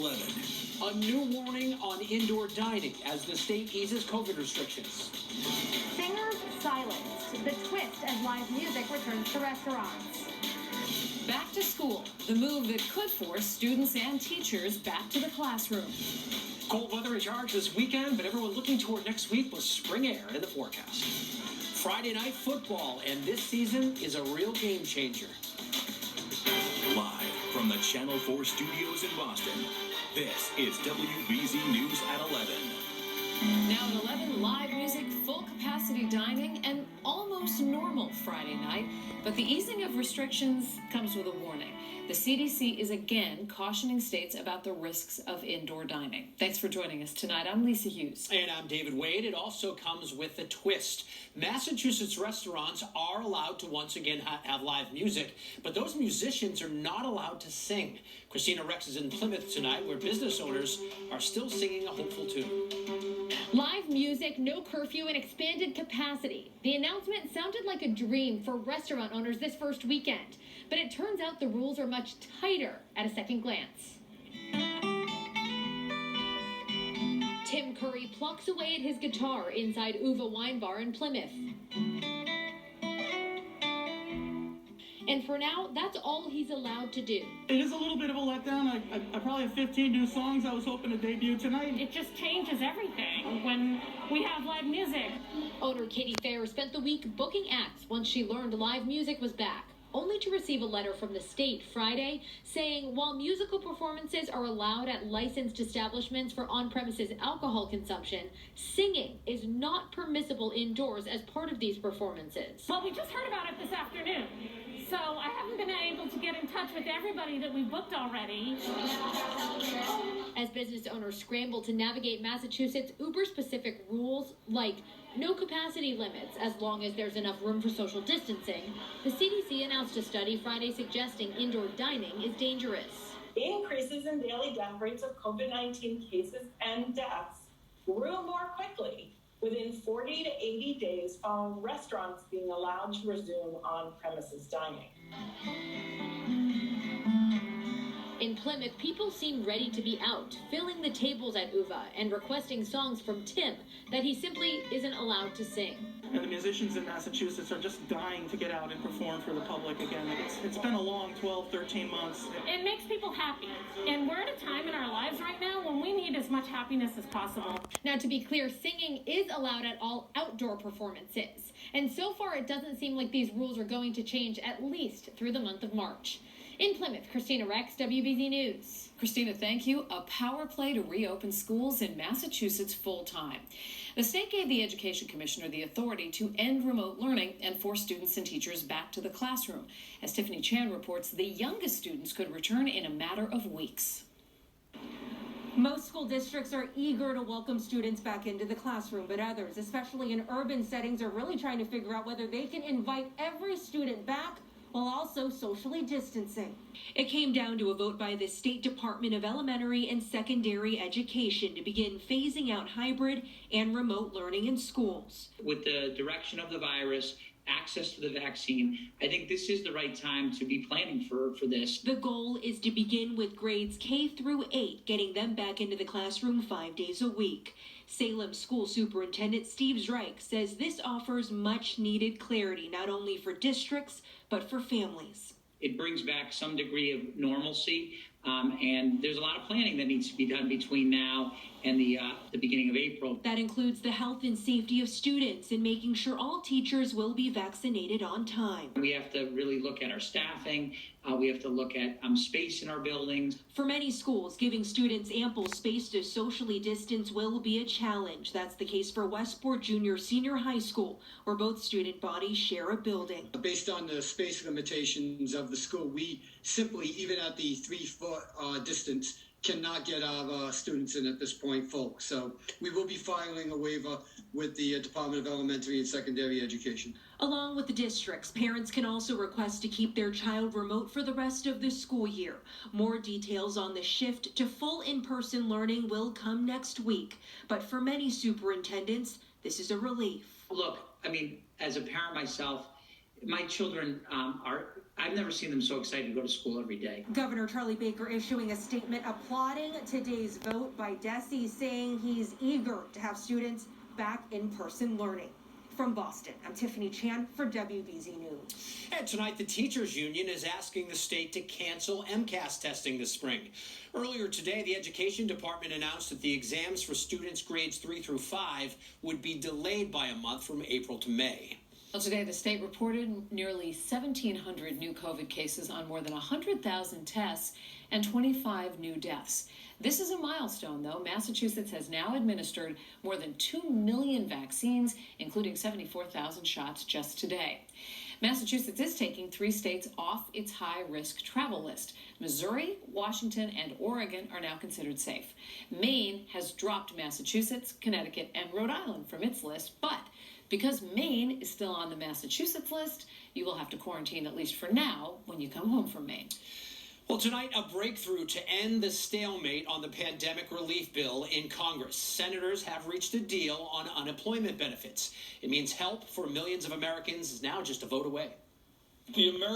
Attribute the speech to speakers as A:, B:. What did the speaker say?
A: 11.
B: A new warning on indoor dining as the state eases COVID restrictions.
C: Singers silenced. The twist as live music returns to restaurants.
D: Back to school, the move that could force students and teachers back to the classroom.
B: Cold weather in charge this weekend, but everyone looking toward next week with spring air in the forecast. Friday night football, and this season is a real game changer.
A: Live from the Channel 4 studios in Boston, this is WBZ News at 11.
D: Now at 11, live music, full capacity dining, and almost normal Friday night. But the easing of restrictions comes with a warning. The CDC is again cautioning states about the risks of indoor dining. Thanks for joining us tonight. I'm Lisa Hughes.
B: And I'm David Wade. It also comes with a twist. Massachusetts restaurants are allowed to once again have live music, but those musicians are not allowed to sing. Christina Rex is in Plymouth tonight, where business owners are still singing a hopeful tune.
C: Live music, no curfew, and expanded capacity. The announcement sounded like a dream for restaurant owners this first weekend, but it turns out the rules are much tighter at a second glance. Tim Curry plucks away at his guitar inside Uva Wine Bar in Plymouth. And for now, that's all he's allowed to do.
E: It is a little bit of a letdown. I probably have 15 new songs I was hoping to debut tonight.
F: It just changes everything when we have live music.
C: Owner Katie Fair spent the week booking acts once she learned live music was back, only to receive a letter from the state Friday saying while musical performances are allowed at licensed establishments for on-premises alcohol consumption, singing is not permissible indoors as part of these performances.
F: Well, we just heard about it this afternoon, so I haven't been able to get in touch with everybody that we booked already.
C: As business owners scramble to navigate Massachusetts' uber-specific rules like no capacity limits as long as there's enough room for social distancing, the CDC announced a study Friday suggesting indoor dining is dangerous.
G: Increases in daily death rates of COVID-19 cases and deaths grew more quickly within 40 to 80 days following restaurants being allowed to resume on-premises dining.
C: In Plymouth, people seem ready to be out, filling the tables at Uva and requesting songs from Tim that he simply isn't allowed to sing.
E: And the musicians in Massachusetts are just dying to get out and perform for the public again. It's been a long 12, 13 months.
F: It makes people happy, and we're at a time in our lives right now when we need as much happiness as possible.
C: Now, to be clear, singing is allowed at all outdoor performances. And so far, it doesn't seem like these rules are going to change at least through the month of March. In Plymouth, Christina Rex, WBZ News.
D: Christina, thank you. A power play to reopen schools in Massachusetts full-time. The state gave the Education Commissioner the authority to end remote learning and force students and teachers back to the classroom. As Tiffany Chan reports, the youngest students could return in a matter of weeks.
H: Most school districts are eager to welcome students back into the classroom, but others, especially in urban settings, are really trying to figure out whether they can invite every student back while also socially distancing. It came down to a vote by the State Department of Elementary and Secondary Education to begin phasing out hybrid and remote learning in schools.
I: With the direction of the virus, access to the vaccine, I think this is the right time to be planning for this.
H: The goal is to begin with grades K through 8, getting them back into the classroom 5 days a week. Salem School Superintendent Steve Zreich says this offers much needed clarity, not only for districts, but for families.
I: It brings back some degree of normalcy, and there's a lot of planning that needs to be done between now and the beginning of April.
H: That includes the health and safety of students and making sure all teachers will be vaccinated on time.
I: We have to really look at our staffing. We have to look at space in our buildings.
H: For many schools, giving students ample space to socially distance will be a challenge. That's the case for Westport Junior Senior High School, where both student bodies share a building.
J: Based on the space limitations of the school, we simply, even at the 3-foot distance, cannot get our students in at this point full. So we will be filing a waiver with the Department of Elementary and Secondary Education.
H: Along with the districts, parents can also request to keep their child remote for the rest of the school year. More details on the shift to full in-person learning will come next week. But for many superintendents, this is a relief.
I: Look, I mean, as a parent myself, my children are I've never seen them so excited to go to school every day.
H: Governor Charlie Baker issuing a statement applauding today's vote by DESE, saying he's eager to have students back in person learning. From Boston, I'm Tiffany Chan for WBZ News.
B: And tonight, the teachers union is asking the state to cancel MCAS testing this spring. Earlier today, the education department announced that the exams for students grades 3 through 5 would be delayed by a month from April to May.
D: Well, today the state reported nearly 1,700 new COVID cases on more than 100,000 tests and 25 new deaths. This is a milestone, though. Massachusetts has now administered more than 2 million vaccines, including 74,000 shots just today. Massachusetts is taking 3 states off its high-risk travel list. Missouri, Washington, and Oregon are now considered safe. Maine has dropped Massachusetts, Connecticut, and Rhode Island from its list, but because Maine is still on the Massachusetts list, you will have to quarantine, at least for now, when you come home from Maine.
B: Well, tonight, a breakthrough to end the stalemate on the pandemic relief bill in Congress. Senators have reached a deal on unemployment benefits. It means help for millions of Americans is now just a vote away.